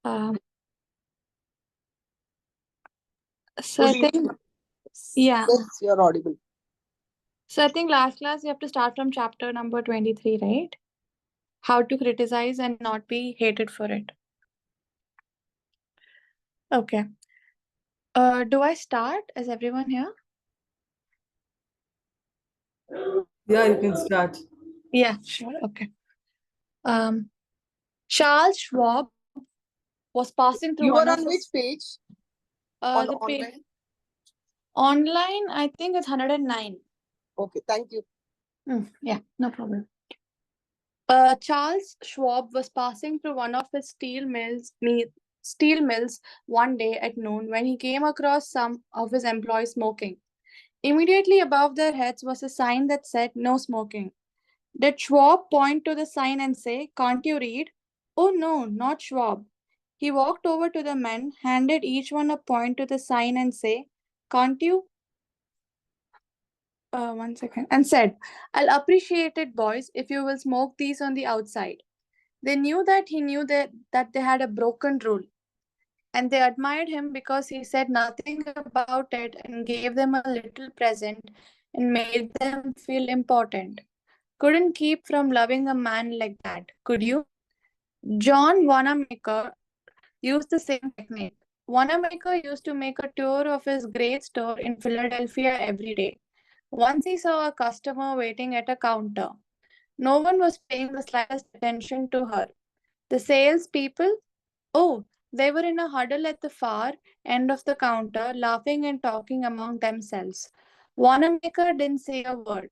Um, so I think, yeah. Yes, you're audible. So I think last class you have to start from chapter number 23, right? How to criticize and not be hated for it. Okay. Do I start? Is everyone here? Yeah, you can start. Yeah, sure. Okay. Um, Charles Schwab was passing through You one are of on which his page? On the online? online. I think it's 109. Okay, thank you. Yeah, no problem. Charles Schwab was passing through one of his steel mills one day at noon when he came across some of his employees smoking. Immediately above their heads was a sign that said no smoking. Did Schwab point to the sign and say, "Can't you read?" Oh no, not Schwab. He walked over to the men, handed each one a point to the sign and say, "Can't you?" One second. And said, "I'll appreciate it, boys, if you will smoke these on the outside." They knew that he knew that they had a broken rule, and they admired him because he said nothing about it and gave them a little present and made them feel important. Couldn't keep from loving a man like that, could you? John Wanamaker used the same technique. Wanamaker used to make a tour of his great store in Philadelphia every day. Once he saw a customer waiting at a counter. No one was paying the slightest attention to her. The salespeople, oh, they were in a huddle at the far end of the counter, laughing and talking among themselves. Wanamaker didn't say a word.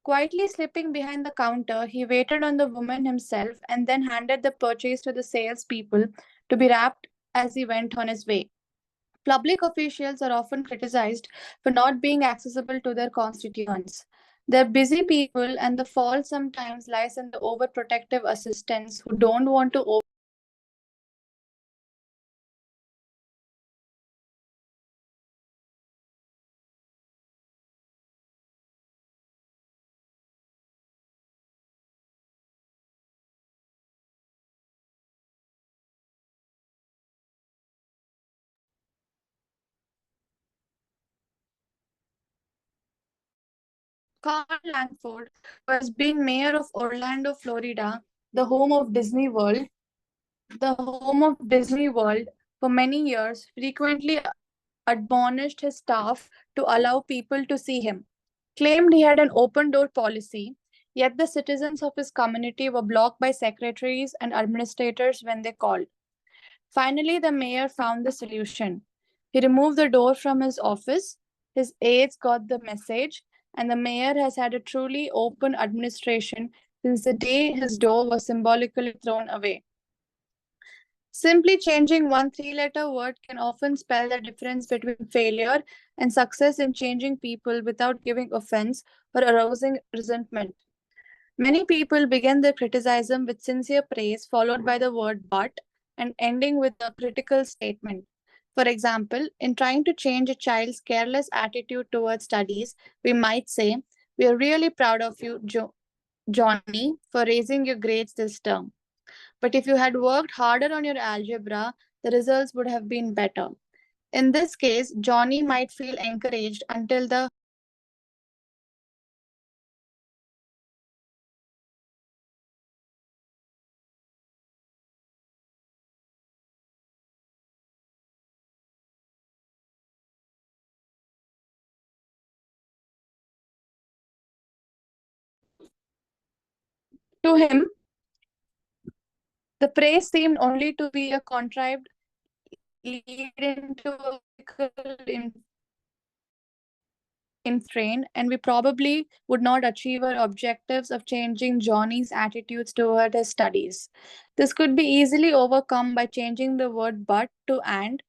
Quietly slipping behind the counter, he waited on the woman himself and then handed the purchase to the salespeople to be wrapped as he went on his way. Public officials are often criticized for not being accessible to their constituents. They're busy people, and the fault sometimes lies in the overprotective assistants who don't want to Carl Langford, who has been mayor of Orlando, Florida, the home of Disney World, for many years, frequently admonished his staff to allow people to see him. Claimed he had an open door policy, yet the citizens of his community were blocked by secretaries and administrators when they called. Finally, the mayor found the solution. He removed the door from his office. His aides got the message, and the mayor has had a truly open administration since the day his door was symbolically thrown away. Simply changing one three-letter word can often spell the difference between failure and success in changing people without giving offense or arousing resentment. Many people begin their criticism with sincere praise, followed by the word but, and ending with a critical statement. For example, in trying to change a child's careless attitude towards studies, we might say, "We are really proud of you, Johnny, for raising your grades this term. But if you had worked harder on your algebra, the results would have been better." In this case, Johnny might feel encouraged until the to him, the praise seemed only to be a contrived lead into a physical strain, and we probably would not achieve our objectives of changing Johnny's attitudes toward his studies. This could be easily overcome by changing the word but to and.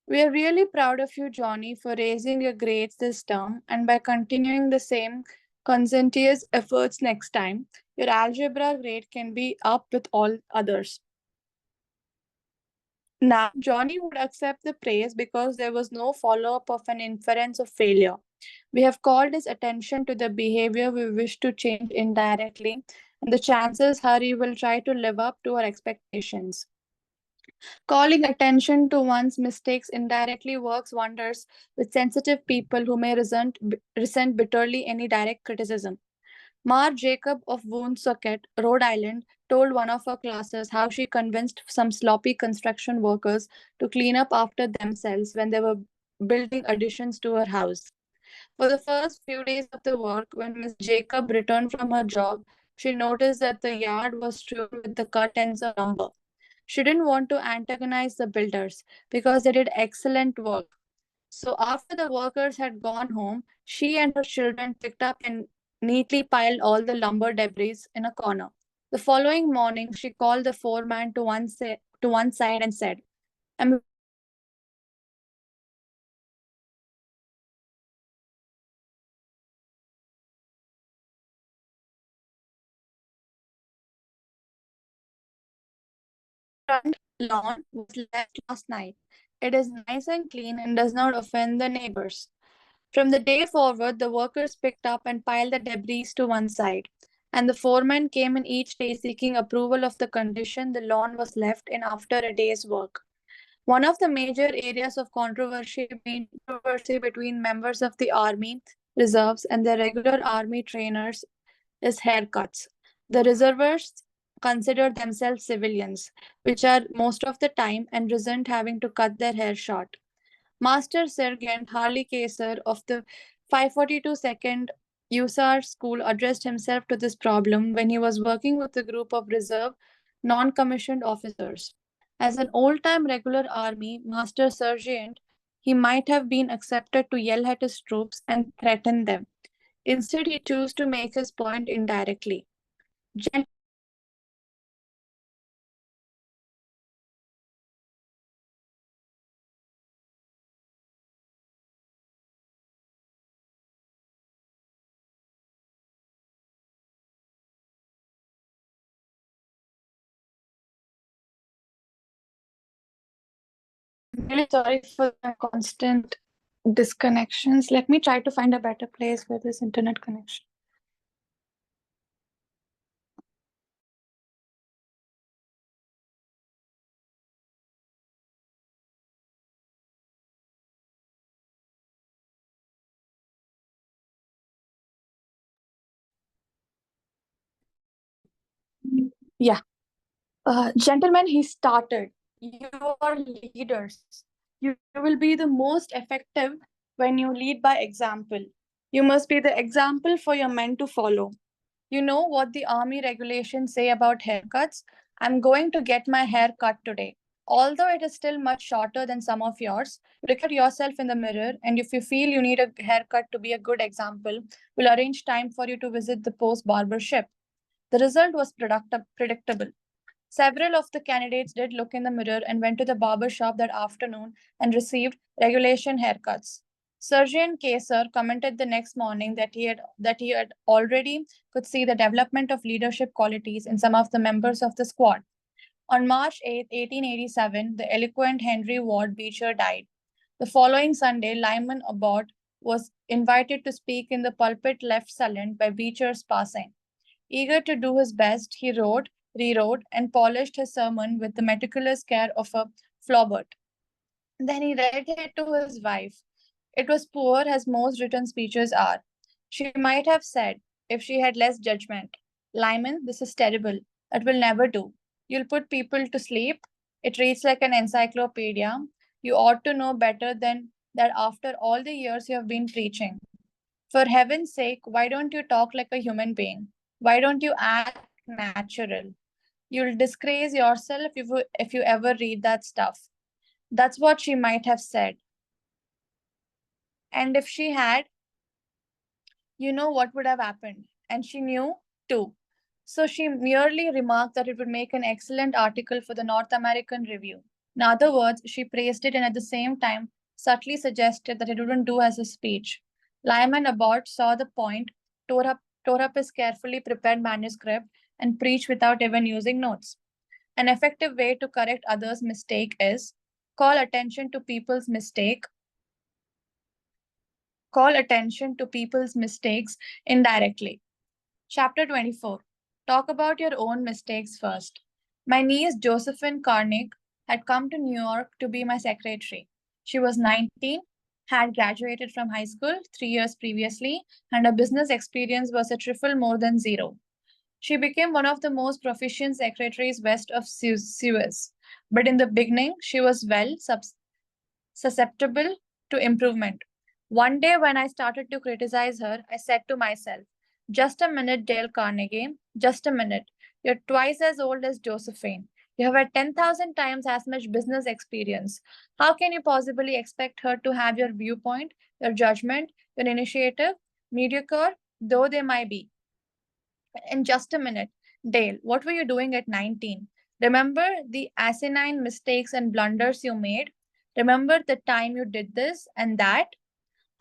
We are really proud of you, Johnny, for raising your grades this term, and by continuing the same conscientious efforts next time, your algebra grade can be up with all others. Now, Johnny would accept the praise because there was no follow up of an inference of failure. We have called his attention to the behavior we wish to change indirectly, and the chances are he will try to live up to our expectations. Calling attention to one's mistakes indirectly works wonders with sensitive people who may resent bitterly any direct criticism. Mar Jacob of Woonsocket, Rhode Island, told one of her classes how she convinced some sloppy construction workers to clean up after themselves when they were building additions to her house. For the first few days of the work, when Miss Jacob returned from her job, she noticed that the yard was strewn with the cut ends of lumber. She didn't want to antagonize the builders because they did excellent work. So after the workers had gone home, she and her children picked up and neatly piled all the lumber debris in a corner. The following morning, she called the foreman to one side and said, "I'm front lawn was left last night. It is nice and clean and does not offend the neighbors." From the day forward, the workers picked up and piled the debris to one side, and the foreman came in each day seeking approval of the condition the lawn was left in after a day's work. One of the major areas of controversy between members of the Army reserves and the regular Army trainers is haircuts. The reservists consider themselves civilians, which are most of the time, and resent having to cut their hair short. Master Sergeant Harley Kaiser of the 542nd USAR School addressed himself to this problem when he was working with a group of reserve non-commissioned officers. As an old-time regular Army Master Sergeant, he might have been accepted to yell at his troops and threaten them. Instead, he chose to make his point indirectly. Really sorry for the constant disconnections. Let me try to find a better place for this internet connection. Yeah. Gentlemen, he started. You are leaders. You will be the most effective when you lead by example. You must be the example for your men to follow. You know what the army regulations say about haircuts? I'm going to get my hair cut today. Although it is still much shorter than some of yours, look at yourself in the mirror, and if you feel you need a haircut to be a good example, we'll arrange time for you to visit the post barbershop. The result was predictable. Several of the candidates did look in the mirror and went to the barber shop that afternoon and received regulation haircuts. Sergeant Kaiser commented the next morning that he had already could see the development of leadership qualities in some of the members of the squad. On March 8, 1887, the eloquent Henry Ward Beecher died. The following Sunday, Lyman Abbott was invited to speak in the pulpit left silent by Beecher's passing. Eager to do his best, he wrote, rewrote, and polished his sermon with the meticulous care of a Flaubert. Then he read it to his wife. It was poor, as most written speeches are. She might have said, if she had less judgment, Lyman, this is terrible. That will never do. You'll put people to sleep. It reads like an encyclopedia. You ought to know better than that after all the years you have been preaching. For heaven's sake, why don't you talk like a human being? Why don't you act natural? You'll disgrace yourself if you ever read that stuff. That's what she might have said. And if she had, you know what would have happened. And she knew too. So she merely remarked that it would make an excellent article for the North American Review. In other words, she praised it and at the same time subtly suggested that it wouldn't do as a speech. Lyman Abbott saw the point, tore up his carefully prepared manuscript, and preached without even using notes. An effective way to correct others' mistake is call attention to people's mistake. Call attention to people's mistakes indirectly. Chapter 24. Talk about your own mistakes first. My niece Josephine Carnick had come to New York to be my secretary. She was 19, had graduated from high school 3 years previously, and her business experience was a trifle more than zero. She became one of the most proficient secretaries west of Suez. But in the beginning, she was susceptible to improvement. One day, when I started to criticize her, I said to myself, just a minute, Dale Carnegie, just a minute. You're twice as old as Josephine. You have had 10,000 times as much business experience. How can you possibly expect her to have your viewpoint, your judgment, your initiative, mediocre though they might be? In just a minute, Dale, what were you doing at 19? Remember the asinine mistakes and blunders you made? Remember the time you did this and that?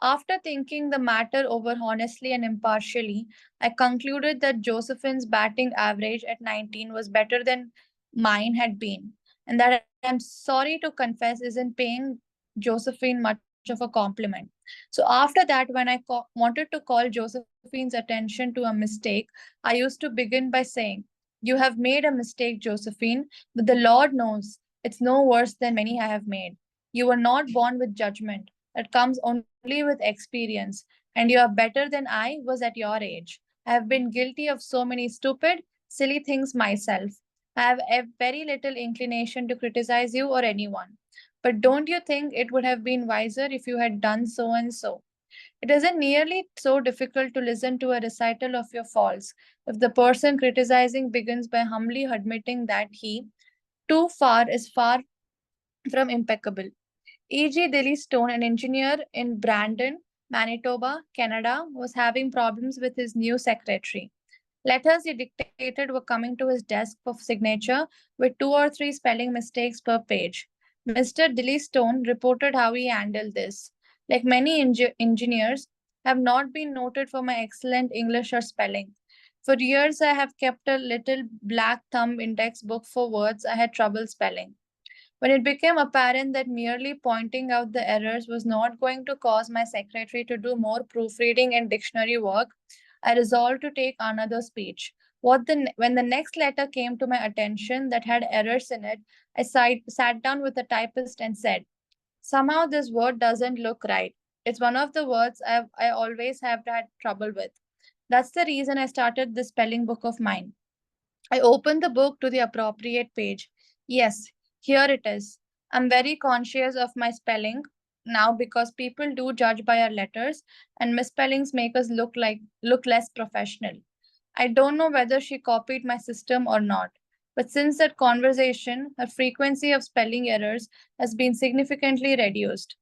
After thinking the matter over honestly and impartially, I concluded that Josephine's batting average at 19 was better than mine had been, and that I'm sorry to confess isn't paying Josephine much of a compliment. So after that, when I wanted to call Josephine's attention to a mistake, I used to begin by saying, "You have made a mistake, Josephine, but the Lord knows it's no worse than many I have made. You were not born with judgment that comes only with experience, and you are better than I was at your age. I have been guilty of so many stupid, silly things myself. I have a very little inclination to criticize you or anyone. But don't you think it would have been wiser if you had done so and so? It isn't nearly so difficult to listen to a recital of your faults if the person criticizing begins by humbly admitting that he, too far, is far from impeccable. E.G. Dilly Stone, an engineer in Brandon, Manitoba, Canada, was having problems with his new secretary. Letters he dictated were coming to his desk for signature with 2 or 3 spelling mistakes per page. Mr. Dilly Stone reported how he handled this. Like many engineers, I have not been noted for my excellent English or spelling. For years, I have kept a little black thumb index book for words I had trouble spelling. When it became apparent that merely pointing out the errors was not going to cause my secretary to do more proofreading and dictionary work, I resolved to take another speech. When the next letter came to my attention that had errors in it, I sat down with the typist and said, "Somehow this word doesn't look right. It's one of the words I always have had trouble with. That's the reason I started this spelling book of mine." I opened the book to the appropriate page. Yes, here it is. I'm very conscious of my spelling now because people do judge by our letters and misspellings make us look less professional. I don't know whether she copied my system or not, but since that conversation, her frequency of spelling errors has been significantly reduced.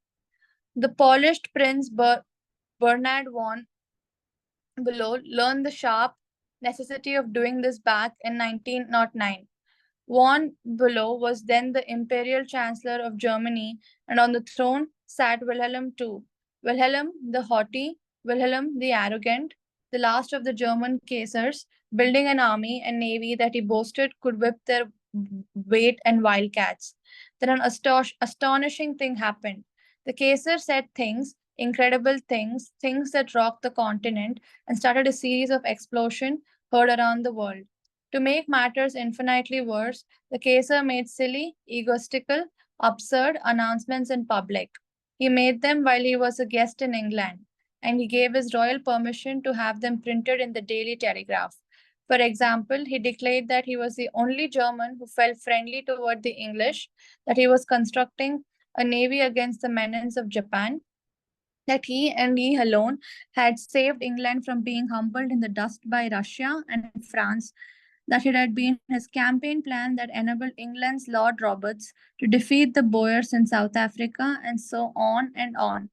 The polished Prince Bernard von Below learned the sharp necessity of doing this back in 1909. Von Bülow was then the imperial chancellor of Germany, and on the throne sat Wilhelm II. Wilhelm the haughty, Wilhelm the arrogant, the last of the German Kaisers, building an army and navy that he boasted could whip their weight and wildcats. Then an astonishing thing happened. The Kaiser said things, incredible things, things that rocked the continent, and started a series of explosions heard around the world. To make matters infinitely worse, the Kaiser made silly, egotistical, absurd announcements in public. He made them while he was a guest in England, and he gave his royal permission to have them printed in the Daily Telegraph. For example, he declared that he was the only German who felt friendly toward the English, that he was constructing a navy against the menace of Japan, that he and he alone had saved England from being humbled in the dust by Russia and France, that it had been his campaign plan that enabled England's Lord Roberts to defeat the Boers in South Africa, and so on and on.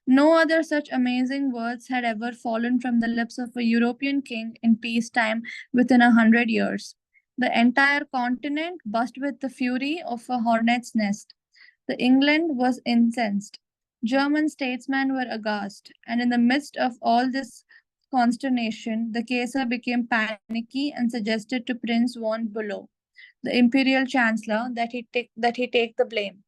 No other such amazing words had ever fallen from the lips of a European king in peacetime within 100 years. The entire continent buzzed with the fury of a hornet's nest. The England was incensed. German statesmen were aghast, and in the midst of all this consternation, the Kaiser became panicky and suggested to Prince von Bülow, the imperial chancellor, that he take the blame.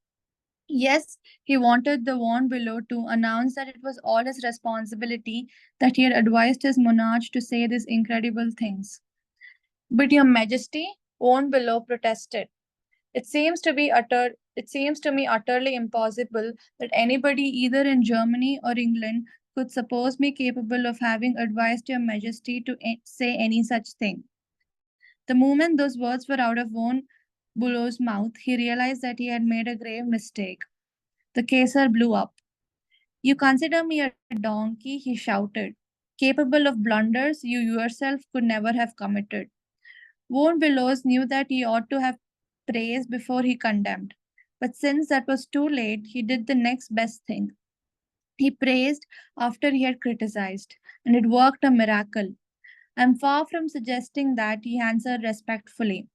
Yes, he wanted the von Bülow to announce that it was all his responsibility, that he had advised his monarch to say these incredible things. But your majesty, von Bülow protested, It seems to me utterly impossible that anybody either in Germany or England could suppose me capable of having advised your majesty to say any such thing. The moment those words were out of von Bülow's mouth, he realized that he had made a grave mistake. The Caesar blew up. You consider me a donkey, he shouted, capable of blunders you yourself could never have committed. Von Billows knew that he ought to have praised before he condemned. But since that was too late, he did the next best thing. He praised after he had criticized, and it worked a miracle. I am far from suggesting that, he answered respectfully.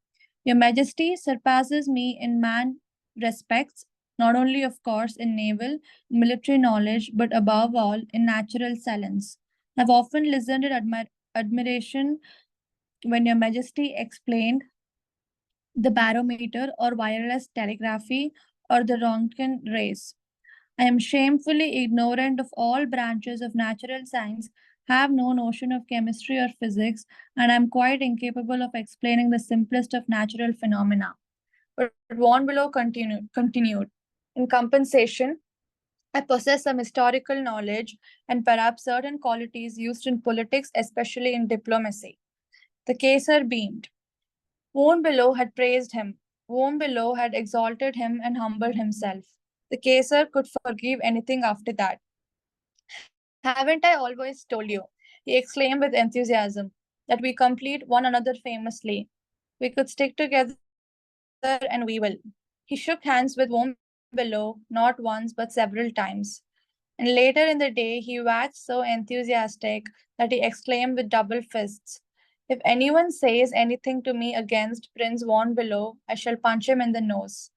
Your Majesty surpasses me in man respects, not only, of course, in naval, military knowledge, but above all, in natural silence. I've often listened in admiration when Your Majesty explained the barometer or wireless telegraphy or the Roentgen rays. I am shamefully ignorant of all branches of natural science, have no notion of chemistry or physics, and am quite incapable of explaining the simplest of natural phenomena. But Von Below continued. In compensation, I possess some historical knowledge and perhaps certain qualities used in politics, especially in diplomacy. The Caesar beamed. Von Below had praised him. Von Below had exalted him and humbled himself. The Caesar could forgive anything after that. Haven't I always told you, he exclaimed with enthusiasm, that we complete one another famously. We could stick together and we will. He shook hands with Von Below not once but several times. And later in the day, he waxed so enthusiastic that he exclaimed with double fists, if anyone says anything to me against Prince Von Below, I shall punch him in the nose.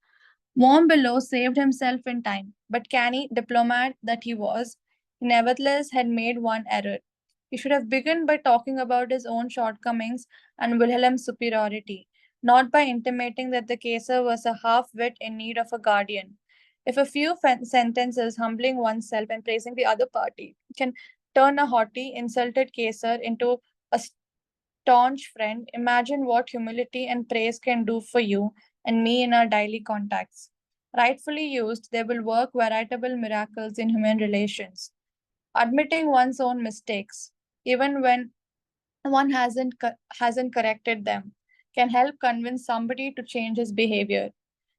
Von Below saved himself in time, but canny diplomat that he was, he nevertheless had made one error. He should have begun by talking about his own shortcomings and Wilhelm's superiority, not by intimating that the Caesar was a half-wit in need of a guardian. If a few sentences humbling oneself and praising the other party can turn a haughty, insulted Caesar into a staunch friend, imagine what humility and praise can do for you and me in our daily contacts. Rightfully used, they will work veritable miracles in human relations. Admitting one's own mistakes, even when one hasn't corrected them, can help convince somebody to change his behavior.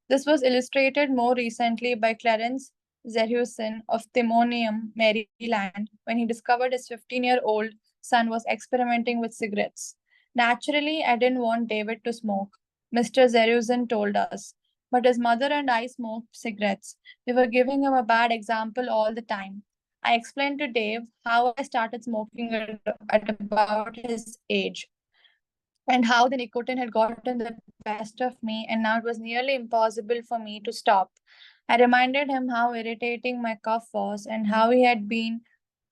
This was illustrated more recently by Clarence Zerhusen of Timonium, Maryland, when he discovered his 15-year-old son was experimenting with cigarettes. Naturally, I didn't want David to smoke, Mr. Zerhusen told us, but his mother and I smoked cigarettes. We were giving him a bad example all the time. I explained to Dave how I started smoking at about his age and how the nicotine had gotten the best of me, and now it was nearly impossible for me to stop. I reminded him how irritating my cough was and how he had been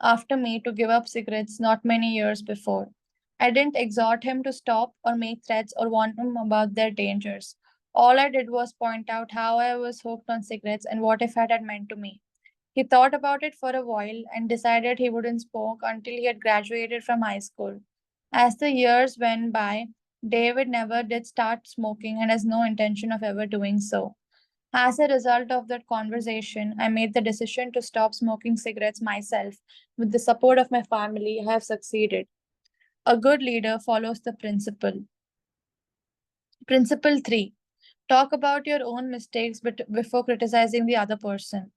after me to give up cigarettes not many years before. I didn't exhort him to stop or make threats or warn him about their dangers. All I did was point out how I was hooked on cigarettes and what it had meant to me. He thought about it for a while and decided he wouldn't smoke until he had graduated from high school. As the years went by, David never did start smoking and has no intention of ever doing so. As a result of that conversation, I made the decision to stop smoking cigarettes myself. With the support of my family, I have succeeded. A good leader follows the principle. Principle 3. Talk about your own mistakes before criticizing the other person.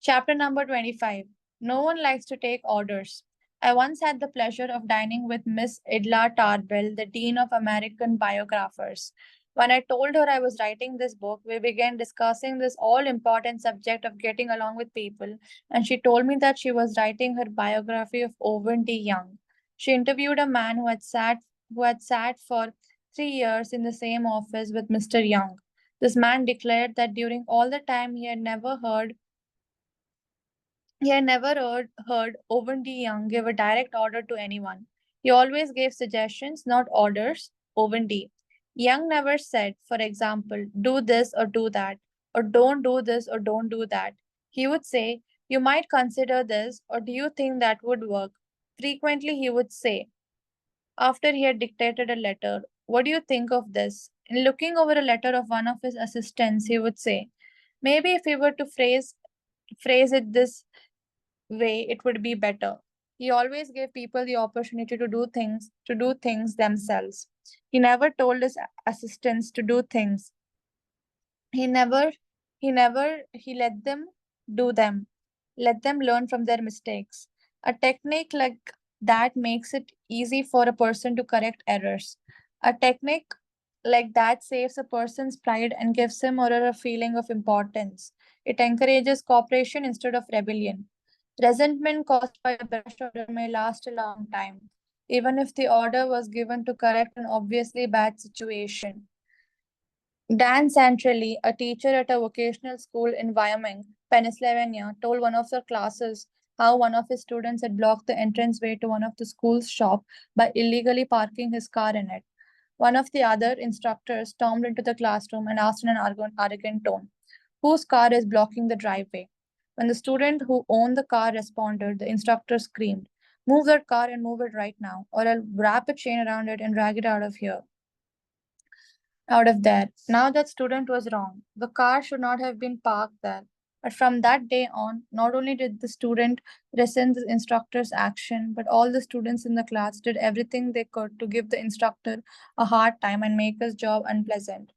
Chapter number 25. No one likes to take orders. I once had the pleasure of dining with Miss Idla Tarbell, the Dean of American Biographers. When I told her I was writing this book, we began discussing this all important subject of getting along with people, and she told me that she was writing her biography of Owen D. Young. She interviewed a man who had sat for 3 years in the same office with Mr. Young. This man declared that during all the time he had never heard Owen D. Young give a direct order to anyone. He always gave suggestions, not orders. Owen D. Young never said, for example, do this or do that, or don't do this or don't do that. He would say, you might consider this, or do you think that would work? Frequently, he would say, after he had dictated a letter, what do you think of this? In looking over a letter of one of his assistants, he would say, maybe if he were to phrase it this way, it would be better. He always gave people the opportunity to do things themselves. He never told his assistants to do things. He never he let them do them. Let them learn from their mistakes. A technique like that makes it easy for a person to correct errors. A technique like that saves a person's pride and gives him or her a feeling of importance. It encourages cooperation instead of rebellion. Resentment caused by a brush order may last a long time, even if the order was given to correct an obviously bad situation. Dan Santrelli, a teacher at a vocational school in Wyoming, Pennsylvania, told one of the classes how one of his students had blocked the entranceway to one of the school's shop by illegally parking his car in it. One of the other instructors stormed into the classroom and asked in an arrogant tone, "Whose car is blocking the driveway?" When the student who owned the car responded, the instructor screamed, "Move that car and move it right now, or I'll wrap a chain around it and drag it out of there." Now that student was wrong. The car should not have been parked there. But from that day on, not only did the student resent the instructor's action, but all the students in the class did everything they could to give the instructor a hard time and make his job unpleasant.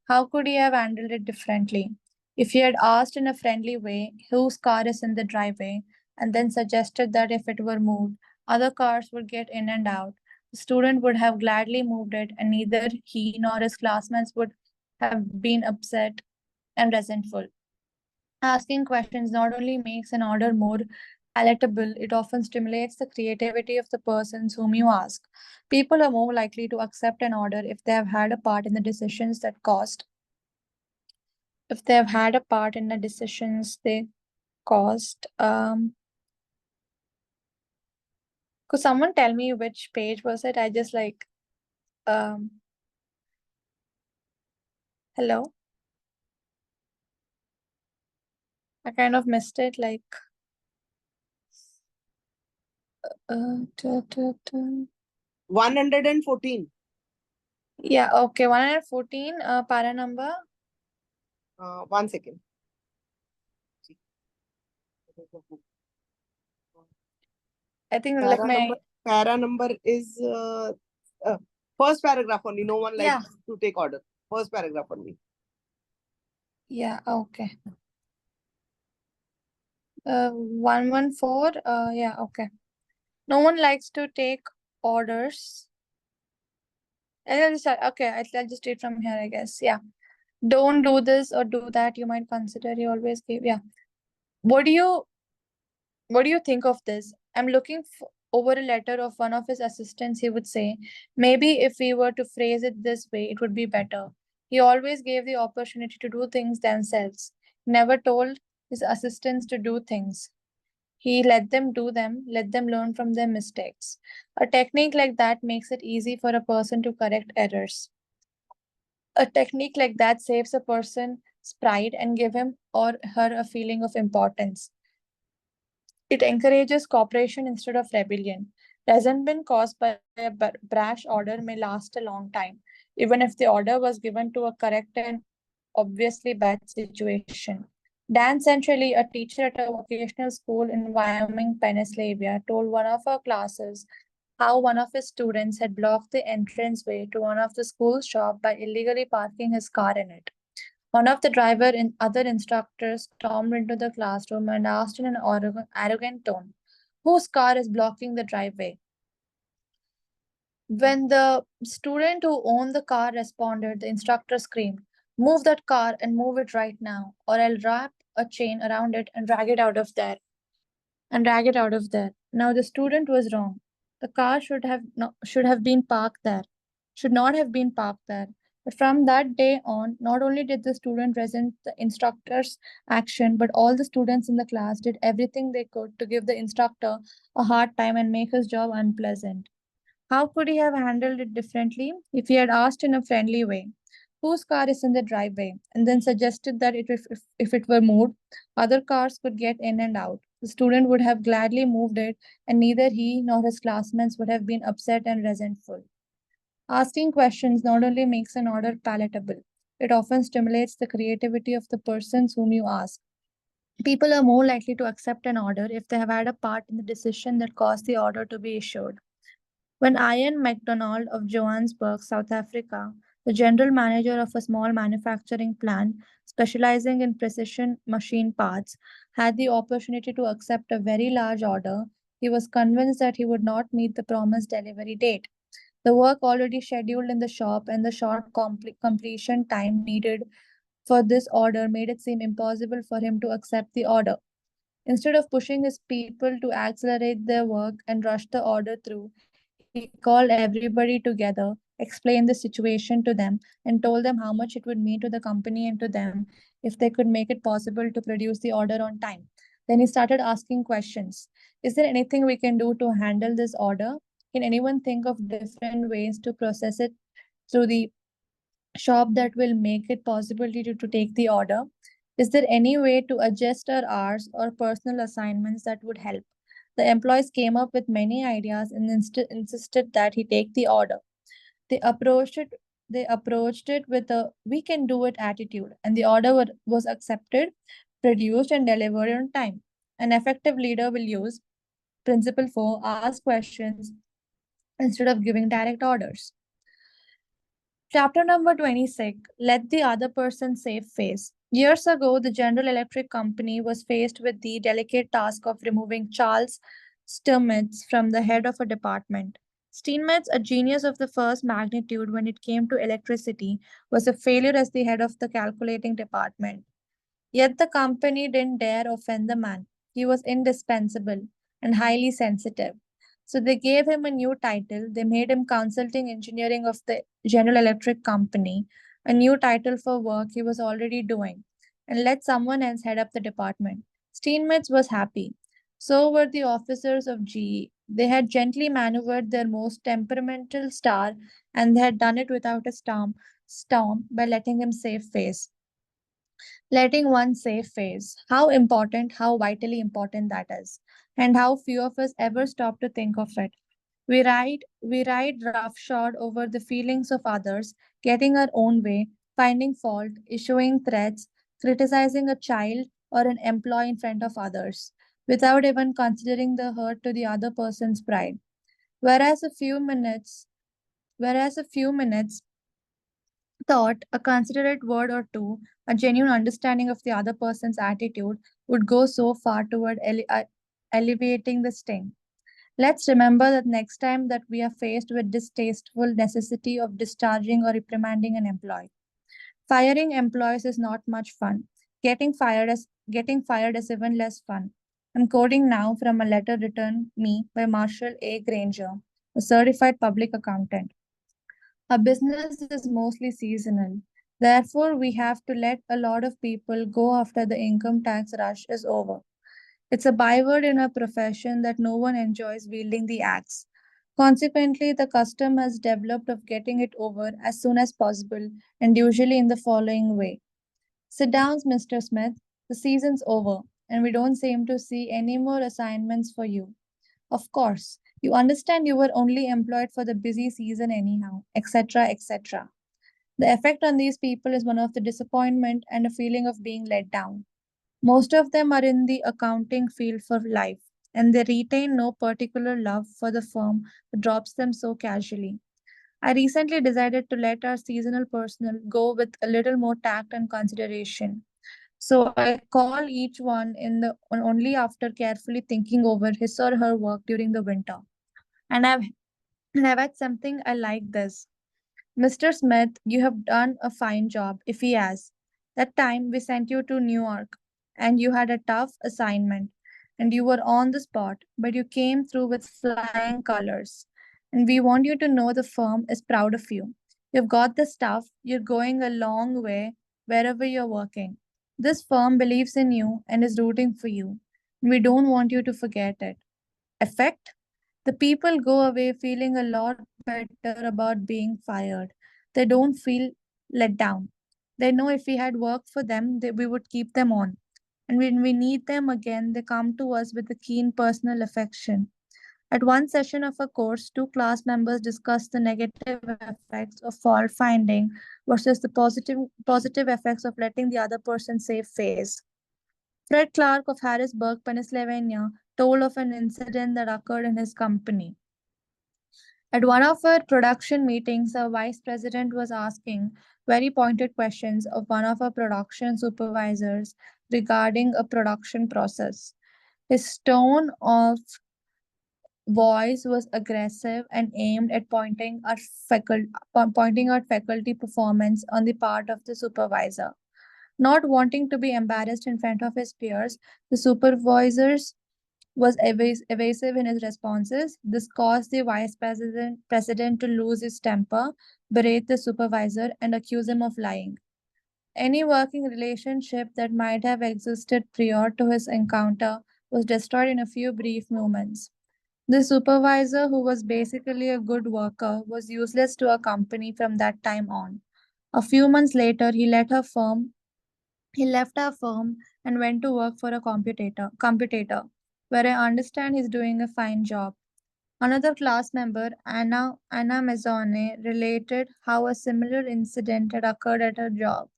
How could he have handled it differently? If he had asked in a friendly way whose car is in the driveway, and then suggested that if it were moved, other cars would get in and out, the student would have gladly moved it, and neither he nor his classmates would have been upset and resentful. Asking questions not only makes an order more palatable, it often stimulates the creativity of the persons whom you ask. People are more likely to accept an order if they have had a part in the decisions that caused. If they have had a part in the decisions they caused. Could someone tell me which page was it? I just like hello? I kind of missed it. Like, uh, ta, ta, ta. 114. Yeah, okay. 114, para number. 1 second. I think like Para number is first paragraph only. No one Yeah. likes to take order. First paragraph only. Yeah, okay. 114, yeah, okay. No one likes to take orders. I'll just, okay, I'll just read from here, I guess. Yeah. Don't do this or do that, you might consider. He always gave, yeah. What do you think of this? I'm looking over a letter of one of his assistants. He would say, maybe if we were to phrase it this way, it would be better. He always gave the opportunity to do things themselves. Never told his assistants to do things. He let them do them, let them learn from their mistakes. A technique like that makes it easy for a person to correct errors. A technique like that saves a person's pride and give him or her a feeling of importance. It encourages cooperation instead of rebellion. Resentment caused by a brash order may last a long time, even if the order was given to a correct and obviously bad situation. Dan Centrally, a teacher at a vocational school in Wyoming, Pennsylvania, told one of our classes how one of his students had blocked the entranceway to one of the school's shop by illegally parking his car in it. One of the driver and other instructors stormed into the classroom and asked in an arrogant tone, "Whose car is blocking the driveway?" When the student who owned the car responded, the instructor screamed, "Move that car and move it right now, or I'll wrap a chain around it and drag it out of there." Now the student was wrong. The car should have been parked there. Should not have been parked there. But from that day on, not only did the student resent the instructor's action, but all the students in the class did everything they could to give the instructor a hard time and make his job unpleasant. How could he have handled it differently? If he had asked in a friendly way, "Whose car is in the driveway?" and then suggested that if it were moved, other cars could get in and out. The student would have gladly moved it, and neither he nor his classmates would have been upset and resentful. Asking questions not only makes an order palatable, it often stimulates the creativity of the persons whom you ask. People are more likely to accept an order if they have had a part in the decision that caused the order to be issued. When Ian MacDonald of Johannesburg, South Africa, the general manager of a small manufacturing plant specializing in precision machine parts, had the opportunity to accept a very large order, he was convinced that he would not meet the promised delivery date. The work already scheduled in the shop and the short completion time needed for this order made it seem impossible for him to accept the order. Instead of pushing his people to accelerate their work and rush the order through, he called everybody together, explained the situation to them, and told them how much it would mean to the company and to them if they could make it possible to produce the order on time. Then he started asking questions. Is there anything we can do to handle this order? Can anyone think of different ways to process it through the shop that will make it possible to take the order? Is there any way to adjust our hours or personal assignments that would help? The employees came up with many ideas and insisted that he take the order. They approached it. They approached it with a "we can do it" attitude, and the order was accepted, produced, and delivered on time. An effective leader will use principle 4: ask questions instead of giving direct orders. Chapter number 26: Let the Other Person Save Face. Years ago, the General Electric Company was faced with the delicate task of removing Charles Steinmetz from the head of a department. Steinmetz, a genius of the first magnitude when it came to electricity, was a failure as the head of the calculating department. Yet the company didn't dare offend the man. He was indispensable and highly sensitive. So they gave him a new title. They made him consulting engineering of the General Electric Company, a new title for work he was already doing, and let someone else head up the department. Steinmetz was happy. So were the officers of GE. They had gently maneuvered their most temperamental star, and they had done it without a storm by letting him save face. Letting one save face. How important, how vitally important that is, and how few of us ever stop to think of it. We ride roughshod over the feelings of others, getting our own way, finding fault, issuing threats, criticizing a child or an employee in front of others, without even considering the hurt to the other person's pride. Whereas a few minutes, whereas a few minutes thought, a considerate word or two, a genuine understanding of the other person's attitude would go so far toward alleviating the sting. Let's remember that next time that we are faced with distasteful necessity of discharging or reprimanding an employee. Firing employees is not much fun. Getting fired is even less fun. I'm quoting now from a letter written me by Marshall A. Granger, a certified public accountant. Our business is mostly seasonal. Therefore, we have to let a lot of people go after the income tax rush is over. It's a byword in our profession that no one enjoys wielding the axe. Consequently, the custom has developed of getting it over as soon as possible and usually in the following way. Sit down, Mr. Smith. The season's over, and we don't seem to see any more assignments for you. Of course, you understand you were only employed for the busy season anyhow, etc., etc. The effect on these people is one of the disappointment and a feeling of being let down. Most of them are in the accounting field for life, and they retain no particular love for the firm that drops them so casually. I recently decided to let our seasonal personnel go with a little more tact and consideration. So I call each one only after carefully thinking over his or her work during the winter. And I've had something I like this. Mr. Smith, you have done a fine job, if he has. That time we sent you to New York and you had a tough assignment and you were on the spot, but you came through with flying colors. And we want you to know the firm is proud of you. You've got the stuff, you're going a long way wherever you're working. This firm believes in you and is rooting for you. We don't want you to forget it. Effect? The people go away feeling a lot better about being fired. They don't feel let down. They know if we had worked for them, we would keep them on. And when we need them again, they come to us with a keen personal affection. At one session of a course, two class members discussed the negative effects of fault finding versus the positive effects of letting the other person save face. Fred Clark of Harrisburg, Pennsylvania, told of an incident that occurred in his company. At one of our production meetings, our vice president was asking very pointed questions of one of our production supervisors regarding a production process. His tone of voice was aggressive and aimed at pointing out faculty performance on the part of the supervisor. Not wanting to be embarrassed in front of his peers, the supervisors was evasive in his responses. This caused the president to lose his temper, berate the supervisor, and accuse him of lying. Any working relationship that might have existed prior to his encounter was destroyed in a few brief moments. The supervisor, who was basically a good worker, was useless to our company from that time on. A few months later, he left our firm and went to work for a competitor, where I understand he's doing a fine job. Another class member, Anna Mazzone, related how a similar incident had occurred at her job.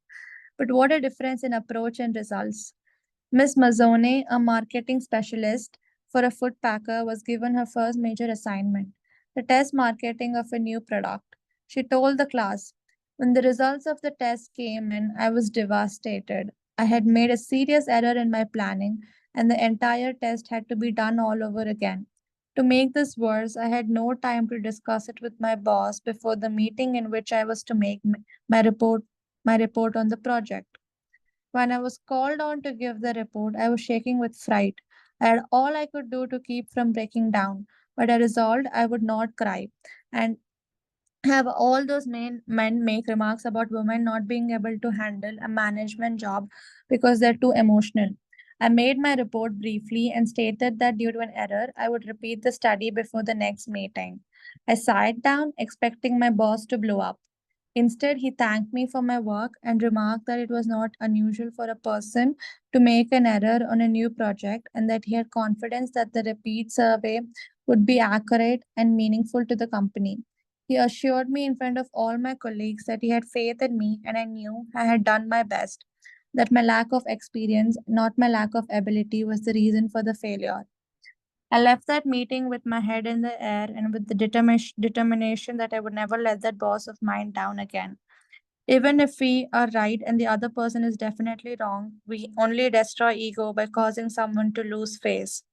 But what a difference in approach and results. Miss Mazzone, a marketing specialist for a food packer, was given her first major assignment, the test marketing of a new product. She told the class, when the results of the test came in, I was devastated. I had made a serious error in my planning, and the entire test had to be done all over again. To make this worse, I had no time to discuss it with my boss before the meeting in which I was to make my report my report on the project. When I was called on to give the report, I was shaking with fright. I had all I could do to keep from breaking down, but I resolved I would not cry and have all those men make remarks about women not being able to handle a management job because they're too emotional. I made my report briefly and stated that due to an error, I would repeat the study before the next meeting. I sat down expecting my boss to blow up. Instead, he thanked me for my work and remarked that it was not unusual for a person to make an error on a new project and that he had confidence that the repeat survey would be accurate and meaningful to the company. He assured me in front of all my colleagues that he had faith in me and I knew I had done my best, that my lack of experience, not my lack of ability, was the reason for the failure. I left that meeting with my head in the air and with the determination that I would never let that boss of mine down again. Even if we are right and the other person is definitely wrong, we only destroy ego by causing someone to lose face.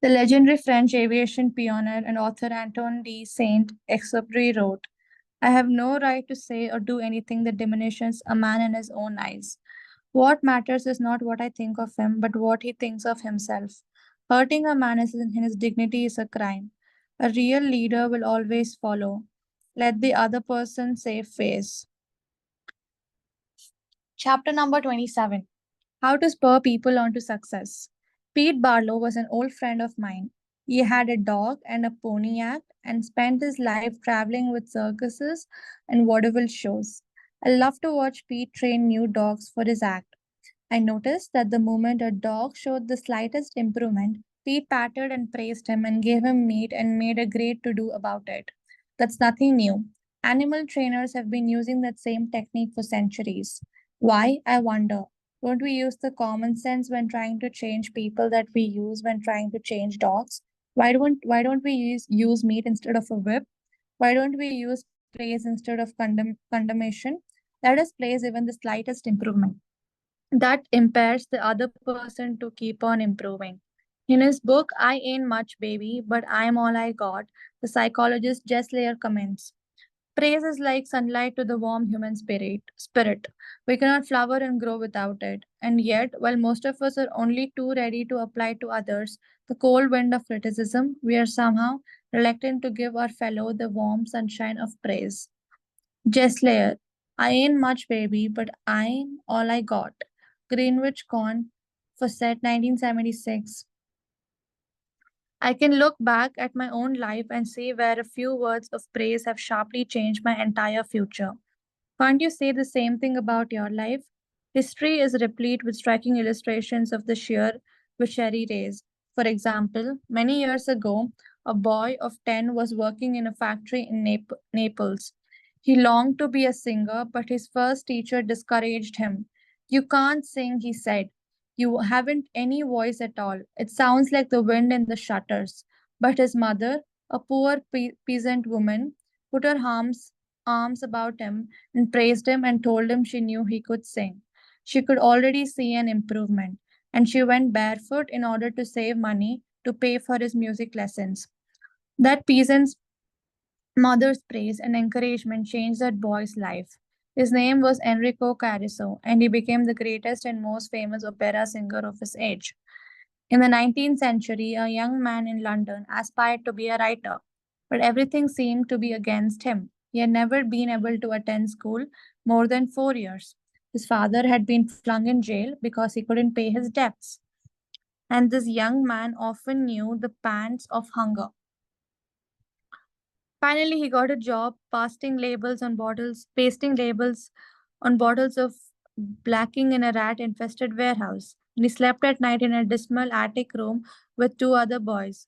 The legendary French aviation pioneer and author Antoine de Saint-Exupéry wrote, I have no right to say or do anything that diminishes a man in his own eyes. What matters is not what I think of him, but what he thinks of himself. Hurting a man in his dignity is a crime. A real leader will always follow. Let the other person save face. Chapter number 27. How to spur people on to success. Pete Barlow was an old friend of mine. He had a dog and a pony act and spent his life traveling with circuses and vaudeville shows. I love to watch Pete train new dogs for his act. I noticed that the moment a dog showed the slightest improvement, Pete patted and praised him and gave him meat and made a great to do about it. That's nothing new. Animal trainers have been using that same technique for centuries. Why, I wonder? Don't we use the common sense when trying to change people that we use when trying to change dogs? Why don't we use meat instead of a whip? Why don't we use praise instead of condemnation? Let us praise even the slightest improvement that impairs the other person to keep on improving. In his book, I Ain't Much Baby, But I'm All I Got, the psychologist Jess Layer comments. Praise is like sunlight to the warm human spirit. We cannot flower and grow without it. And yet, while most of us are only too ready to apply to others the cold wind of criticism, we are somehow reluctant to give our fellow the warm sunshine of praise. Jess Layer, I ain't much baby, but I'm all I got. Greenwich Con, Fawcett, 1976. I can look back at my own life and see where a few words of praise have sharply changed my entire future. Can't you say the same thing about your life? History is replete with striking illustrations of the sheer Vicheri rays. For example, many years ago, a boy of 10 was working in a factory in Naples. He longed to be a singer, but his first teacher discouraged him. You can't sing, he said. You haven't any voice at all. It sounds like the wind in the shutters. But his mother, a poor peasant woman, put her arms about him and praised him and told him she knew he could sing. She could already see an improvement, and she went barefoot in order to save money to pay for his music lessons. That peasant's mother's praise and encouragement changed that boy's life. His name was Enrico Caruso, and he became the greatest and most famous opera singer of his age. In the 19th century, a young man in London aspired to be a writer, but everything seemed to be against him. He had never been able to attend school more than 4 years. His father had been flung in jail because he couldn't pay his debts, and this young man often knew the pangs of hunger. Finally, he got a job pasting labels on bottles of blacking in a rat-infested warehouse. And he slept at night in a dismal attic room with two other boys.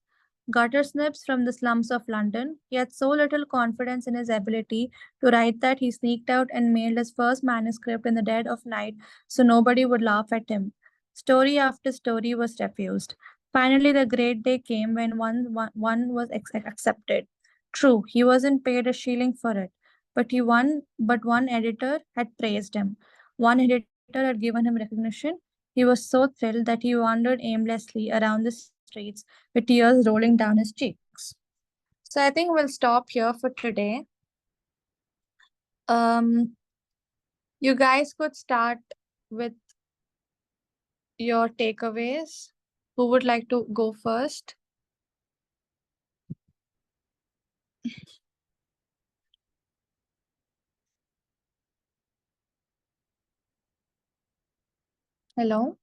Gutter snips from the slums of London, he had so little confidence in his ability to write that he sneaked out and mailed his first manuscript in the dead of night so nobody would laugh at him. Story after story was refused. Finally, the great day came when one was accepted. True, he wasn't paid a shilling for it, but one editor had praised him. One editor had given him recognition. He was so thrilled that he wandered aimlessly around the streets with tears rolling down his cheeks. So I think we'll stop here for today. You guys could start with your takeaways. Who would like to go first? Hello?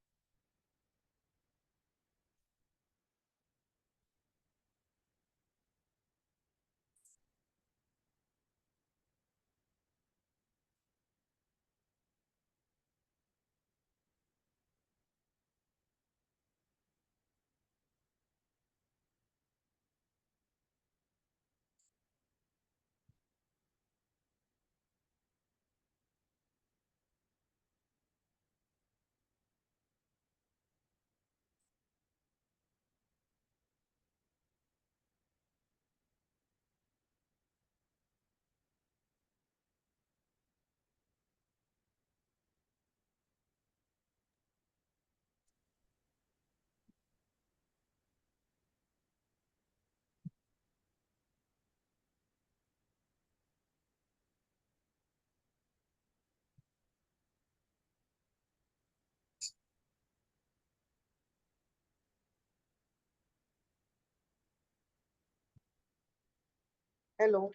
Hello.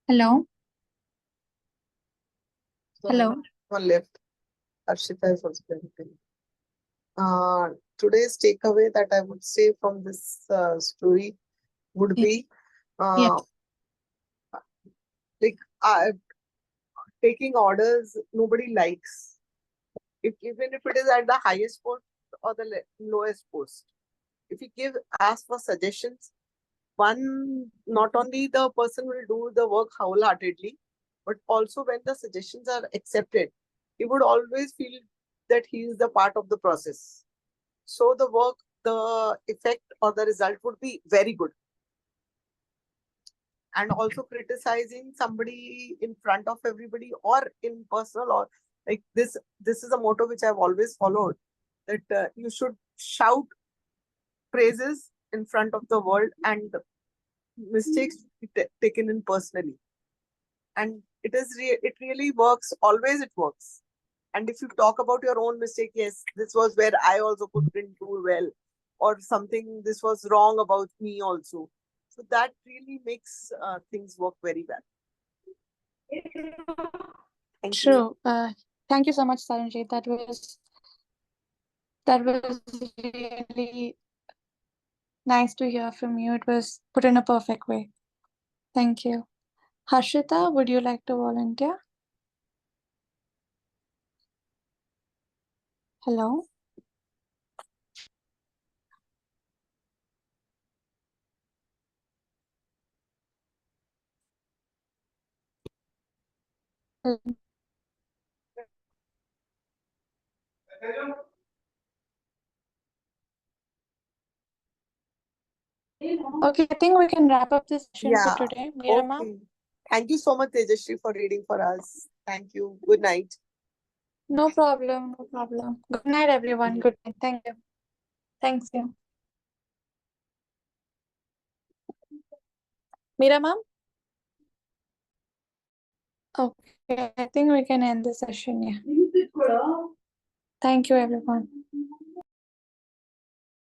Hello? So Hello? one left. Arshita is also very. Today's takeaway that I would say from this story would be Yeah. like taking orders nobody likes. Even if it is at the highest post or the lowest post. If you ask for suggestions, not only the person will do the work wholeheartedly, but also when the suggestions are accepted, he would always feel that he is the part of the process. So the effect or the result would be very good. And also criticizing somebody in front of everybody or in personal or like this is a motto which I've always followed, that you should shout praises in front of the world and mistakes be taken in personally. And it really works. Always it works. And if you talk about your own mistake, yes, this was where I also couldn't do well, or something, this was wrong about me also. So that really makes things work very well. Thank you. True. Thank you so much, Saranjit. That was really nice to hear from you. It was put in a perfect way. Thank you. Harshita, would you like to volunteer? Hello? Okay, I think we can wrap up this session for Yeah. today. Meera ma'am? Okay. Thank you so much, Tejashree, for reading for us. Thank you. Good night. No problem, no problem. Good night, everyone. Good night. Thank you. Thanks you. Meera ma'am? Okay, I think we can end the session. Yeah. Thank you, everyone.